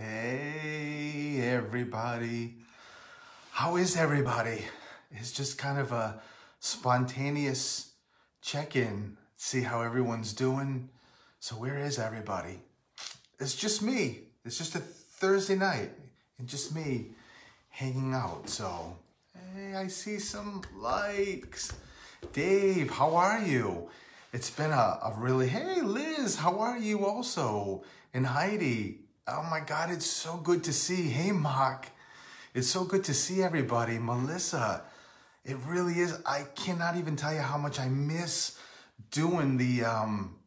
Hey, everybody. How is everybody? It's just kind of a spontaneous check-in, see how everyone's doing. So where is everybody? It's just me. It's just a Thursday night and just me hanging out. So, hey, I see some likes. Dave, how are you? It's been a really, hey, Liz, how are you also? And Heidi, oh my God, it's so good to see. Hey, Mark, it's so good to see everybody. Melissa, it really is. I cannot even tell you how much I miss doing the,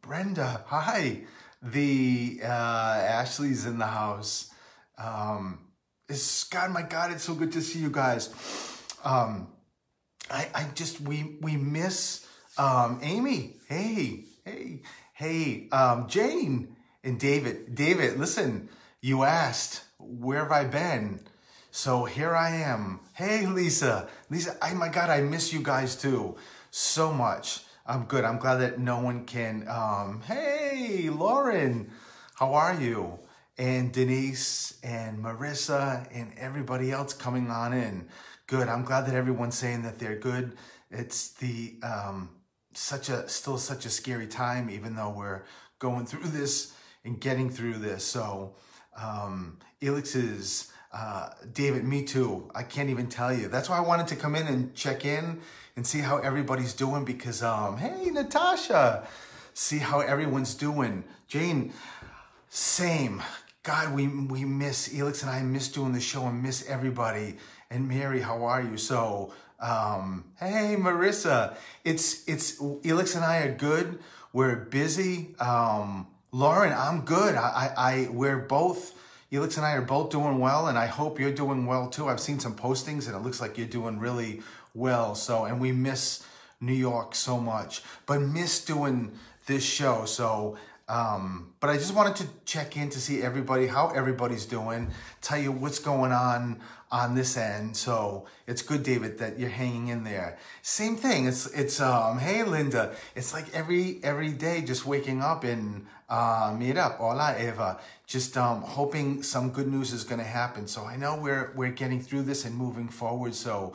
Brenda, hi. The, Ashley's in the house. God, my God, it's so good to see you guys. We miss, Amy, hey, Jane and David. David, listen, you asked, where have I been? So here I am. Hey, Lisa, my God, I miss you guys too, so much. I'm good. I'm glad that no one can, hey, Lauren, how are you? And Denise and Marissa and everybody else coming on in. Good. I'm glad that everyone's saying that they're good. It's the, still such a scary time, even though we're going through this and getting through this. So, Elix is, David, me too. I can't even tell you. That's why I wanted to come in and check in and see how everybody's doing because, hey, Natasha, see how everyone's doing. Jane, same. God, we miss, Elix and I miss doing the show and miss everybody. And Mary, how are you? So, hey, Marissa, it's Elix and I are good. We're busy. Lauren, I'm good. We're both, Elix and I are both doing well, and I hope you're doing well too. I've seen some postings, and it looks like you're doing really well. So, and we miss New York so much, but miss doing this show. So, but I just wanted to check in to see how everybody's doing, tell you what's going on this end. So it's good, David, that you're hanging in there. Same thing. It's hey, Linda, it's like every day just waking up and mira, hola, Eva, just hoping some good news is going to happen. So I know we're getting through this and moving forward. So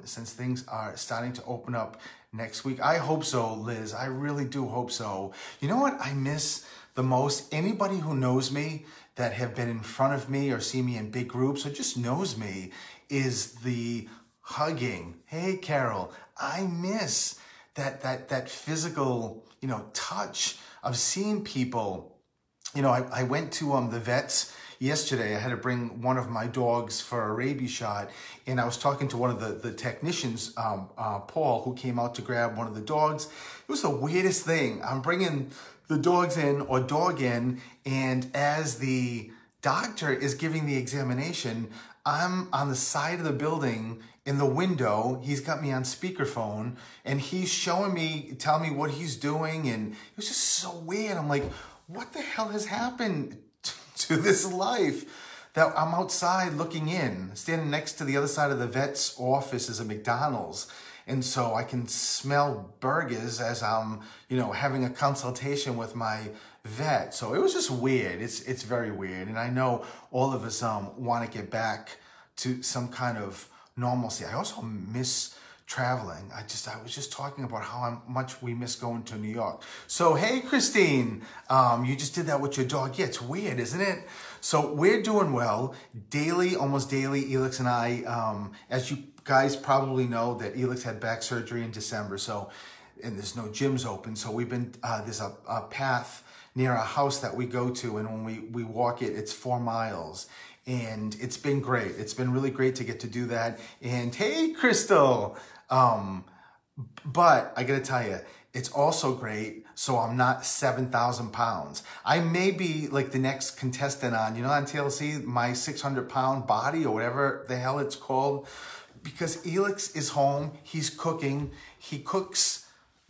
since things are starting to open up next week, I hope so, Liz. I really do hope so. You know what I miss the most? Anybody who knows me that have been in front of me or see me in big groups or just knows me is the hugging. Hey, Carol, I miss that physical, touch of seeing people. I went to the vets yesterday. I had to bring one of my dogs for a rabies shot, and I was talking to one of the technicians, Paul, who came out to grab one of the dogs. It was the weirdest thing. I'm bringing the dog in, and as the doctor is giving the examination, I'm on the side of the building in the window. He's got me on speakerphone, and he's telling me what he's doing, and it was just so weird. I'm like, what the hell has happened to this life that I'm outside looking in, standing next to the other side of the vet's office is a McDonald's. And so I can smell burgers as I'm, having a consultation with my vet. So it was just weird. It's very weird. And I know all of us want to get back to some kind of normalcy. I also miss traveling. I was just talking about how much we miss going to New York. So, hey, Christine, you just did that with your dog. Yeah, it's weird, isn't it? So we're doing well. Almost daily, Elix and I, as you guys probably know, that Elix had back surgery in December. So, and there's no gyms open. So we've been, there's a path near our house that we go to. And when we walk it, it's 4 miles. And it's been great. It's been really great to get to do that. And hey, Crystal, but I gotta tell you, it's also great. So I'm not 7,000 pounds. I may be like the next contestant on TLC, my 600-pound body or whatever the hell it's called, because Elix is home. He's cooking. He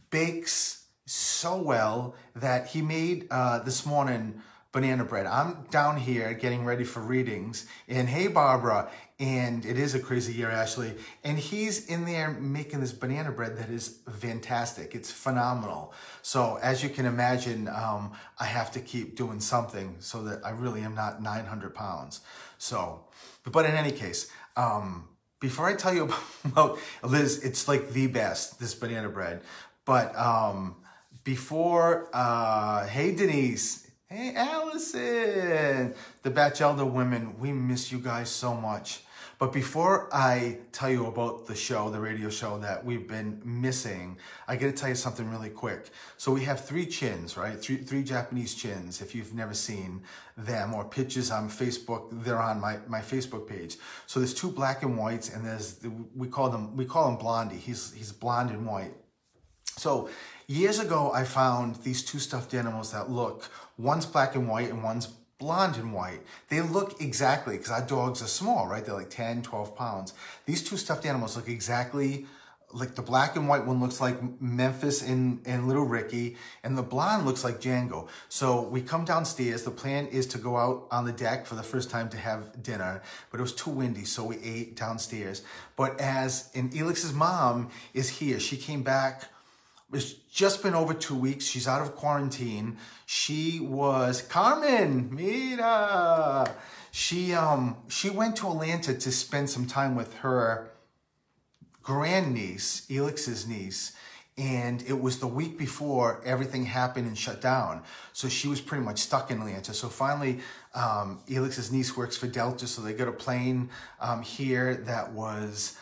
bakes so well that he made this morning banana bread. I'm down here getting ready for readings, and hey, Barbara, and it is a crazy year, Ashley, and he's in there making this banana bread that is fantastic. It's phenomenal. So as you can imagine, I have to keep doing something so that I really am not 900 pounds. So, but in any case, before I tell you about Liz, it's like the best, this banana bread. But before, hey, Denise. Hey, Allison, the Batchelder women, we miss you guys so much. But before I tell you about the show, the radio show that we've been missing, I got to tell you something really quick. So we have 3 chins, right? Three Japanese chins. If you've never seen them or pictures on Facebook, they're on my Facebook page. So there's 2 black and whites, and we call him Blondie. He's blonde and white. So years ago, I found these 2 stuffed animals that look, one's black and white and one's blonde and white. They look exactly, because our dogs are small, right? They're like 10, 12 pounds. These 2 stuffed animals look exactly like the black and white one looks like Memphis and Little Ricky, and the blonde looks like Django. So we come downstairs. The plan is to go out on the deck for the first time to have dinner, but it was too windy, so we ate downstairs. But and Elix's mom is here. She came back. It's just been over 2 weeks. She's out of quarantine. She was Carmen. Mira. She went to Atlanta to spend some time with her grandniece, Elix's niece, and it was the week before everything happened and shut down. So she was pretty much stuck in Atlanta. So finally, Elix's niece works for Delta, so they got a plane here that was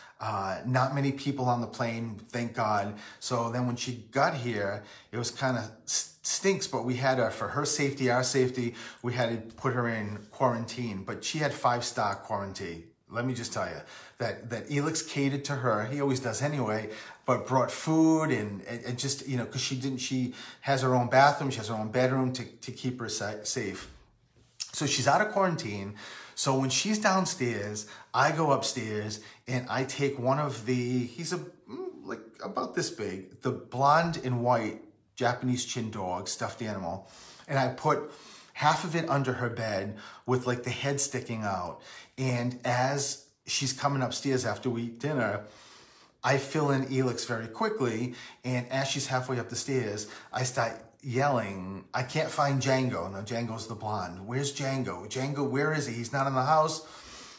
not many people on the plane, thank God. So then when she got here, it was kind of stinks, but we had for her safety, our safety, we had to put her in quarantine. But she had 5-star quarantine. Let me just tell you that Elix catered to her. He always does anyway, but brought food and just, you know, because she has her own bathroom, she has her own bedroom to keep her safe. So she's out of quarantine. So when she's downstairs, I go upstairs and I take one of he's like about this big, the blonde and white Japanese chin dog, stuffed animal, and I put half of it under her bed with like the head sticking out. And as she's coming upstairs after we eat dinner, I fill in Elix very quickly. And as she's halfway up the stairs, I start yelling, I can't find Django. Now Django's the blonde. Where's Django? Django, where is he? He's not in the house.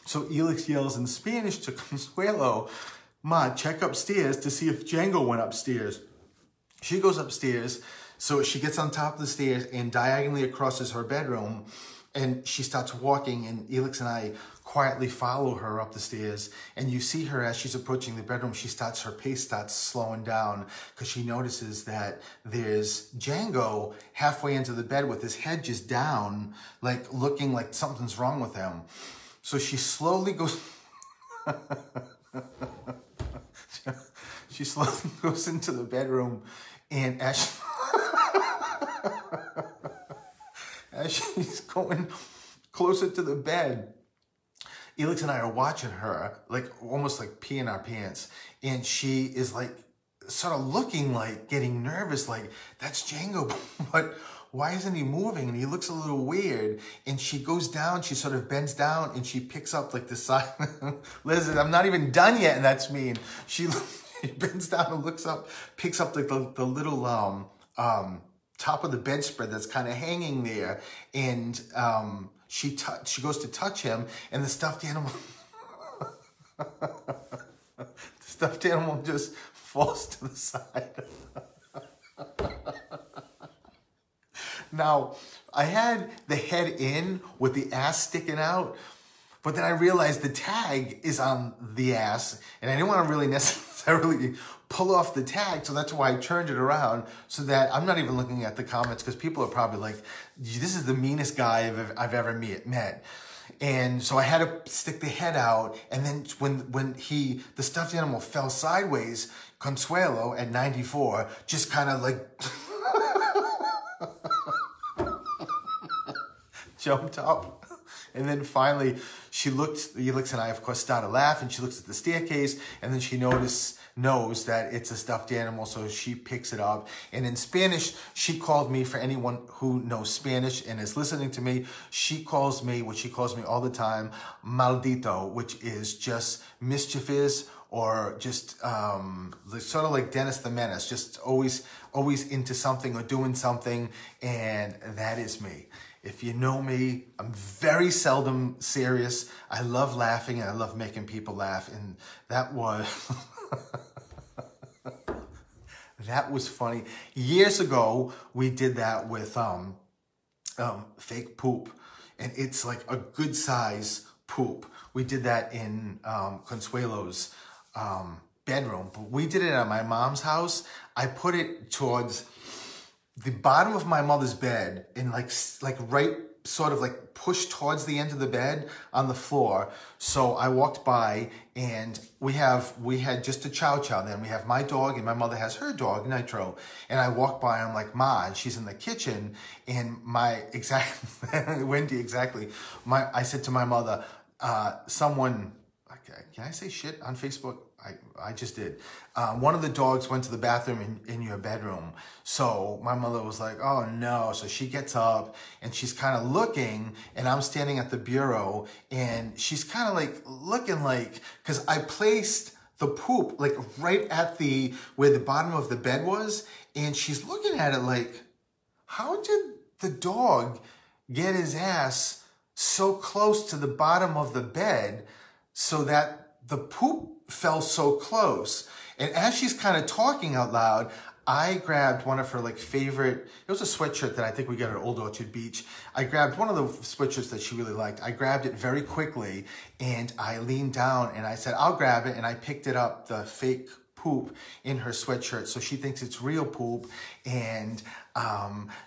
So Elix yells in Spanish to Consuelo, Ma, check upstairs to see if Django went upstairs. She goes upstairs. So she gets on top of the stairs and diagonally across is her bedroom. And she starts walking, and Elix and I quietly follow her up the stairs. And you see her as she's approaching the bedroom, her pace starts slowing down because she notices that there's Django halfway into the bed with his head just down, like looking like something's wrong with him. So she slowly goes, she slowly goes into the bedroom, and as she's going closer to the bed, Elix and I are watching her, like almost like peeing our pants. And she is like sort of looking like getting nervous, like that's Django, but why isn't he moving? And he looks a little weird. And she goes down, she sort of bends down and she picks up like the side. Liz, I'm not even done yet, and that's mean. She bends down and looks up, picks up like the little top of the bedspread that's kind of hanging there, and she goes to touch him, and the stuffed animal just falls to the side. Now, I had the head in with the ass sticking out, but then I realized the tag is on the ass, and I didn't want to really necessarily pull off the tag, so that's why I turned it around so that I'm not even looking at the comments, because people are probably like, this is the meanest guy I've ever met. And so I had to stick the head out, and then when the stuffed animal fell sideways, Consuelo at 94 just kind of like jumped up And then finally, Elix and I, of course, started laughing. She looks at the staircase, and then she knows that it's a stuffed animal, so she picks it up. And in Spanish, she called me, for anyone who knows Spanish and is listening to me, she calls me what she calls me all the time, maldito, which is just mischievous, or just sort of like Dennis the Menace, just always into something or doing something, and that is me. If you know me, I'm very seldom serious. I love laughing and I love making people laugh, and that was that was funny. Years ago, we did that with fake poop, and it's like a good size poop. We did that in Consuelo's bedroom, but we did it at my mom's house. I put it towards the bottom of my mother's bed, and like right, sort of like pushed towards the end of the bed on the floor. So I walked by, and we had just a Chow Chow. Then we have my dog, and my mother has her dog, Nitro. And I walked by, I'm like, Ma, and she's in the kitchen, and Wendy, exactly. I said to my mother, someone, can I say shit on Facebook? I just did. One of the dogs went to the bathroom in your bedroom. So my mother was like, oh no. So she gets up and she's kind of looking, and I'm standing at the bureau, and she's kind of like looking like, because I placed the poop like right at where the bottom of the bed was, and she's looking at it like, how did the dog get his ass so close to the bottom of the bed so that the poop fell so close? And as she's kind of talking out loud, I grabbed one of her like favorite, it was a sweatshirt that I think we got at Old Orchard Beach. I grabbed one of the sweatshirts that she really liked. I grabbed it very quickly, and I leaned down and I said, I'll grab it. And I picked it up, the fake poop in her sweatshirt. So she thinks it's real poop. And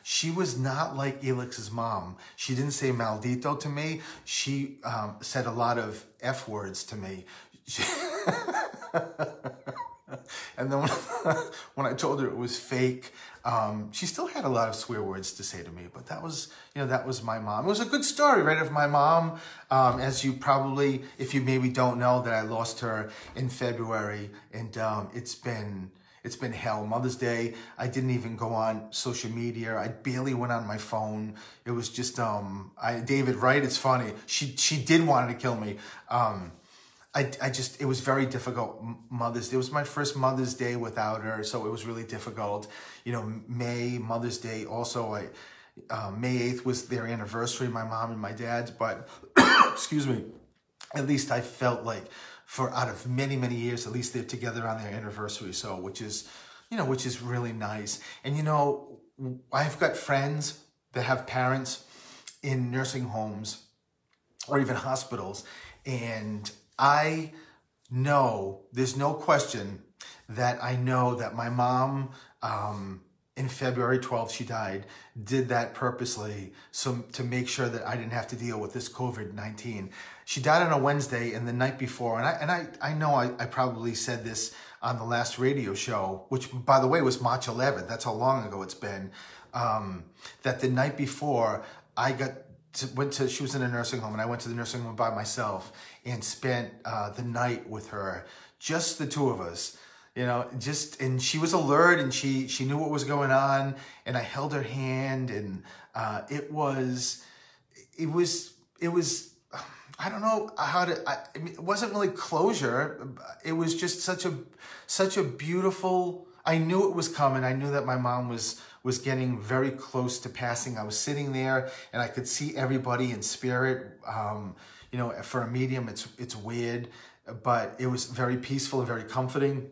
she was not like Elix's mom. She didn't say maldito to me. She said a lot of F words to me. And then when I told her it was fake, she still had a lot of swear words to say to me, but that was my mom. It was a good story, right, of my mom. As you probably, if you maybe don't know, that I lost her in February, and it's been hell. Mother's Day, I didn't even go on social media. I barely went on my phone. It was just, David, right? It's funny. She did want to kill me. It was very difficult. Mother's Day, it was my first Mother's Day without her, so it was really difficult. You know, Mother's Day also, May 8th was their anniversary, my mom and my dad's, but, excuse me, at least I felt like out of many, many years, at least they're together on their anniversary, so, which is really nice. And, you know, I've got friends that have parents in nursing homes or even hospitals, and I know, there's no question that I know that my mom, in February 12th, she died, did that purposely to make sure that I didn't have to deal with this COVID-19. She died on a Wednesday, and the night before, and I know I probably said this on the last radio show, which, by the way, was March 11th. That's how long ago it's been. That the night before, she was in a nursing home, and I went to the nursing home by myself and spent the night with her, just the two of us, you know, and she was alert, and she knew what was going on, and I held her hand, and it was, I don't know how to, I mean, it wasn't really closure. It was just such a beautiful, I knew it was coming. I knew that my mom was getting very close to passing. I was sitting there, and I could see everybody in spirit. You know, for a medium, it's weird, but it was very peaceful and very comforting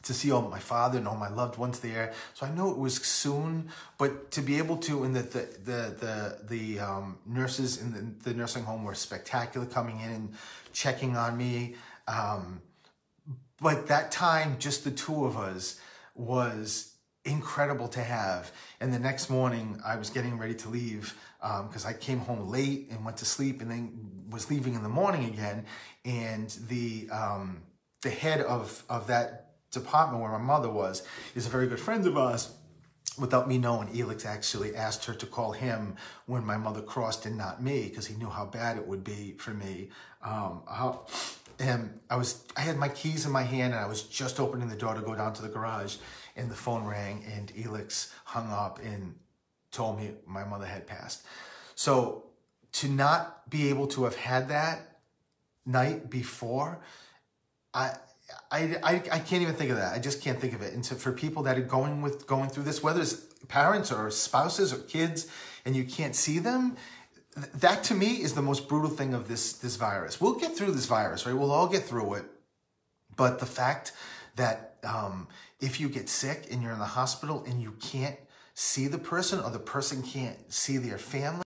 to see all my father and all my loved ones there. So I know it was soon, but to be able to, and the nurses in the nursing home were spectacular, coming in and checking on me. But that time, just the two of us, was incredible to have. And the next morning, I was getting ready to leave because I came home late and went to sleep, and then was leaving in the morning again. And the head of that department where my mother was is a very good friend of ours. without me knowing, Elix actually asked her to call him when my mother crossed and not me, because he knew how bad it would be for me. And I had my keys in my hand, and I was just opening the door to go down to the garage, and the phone rang, and Elix hung up and told me my mother had passed. So to not be able to have had that night before, I can't even think of that. I just can't think of it. And so for people that are going through this, whether it's parents or spouses or kids, and you can't see them, that to me is the most brutal thing of this virus. We'll get through this virus, right? We'll all get through it. But the fact that if you get sick and you're in the hospital and you can't see the person, or the person can't see their family,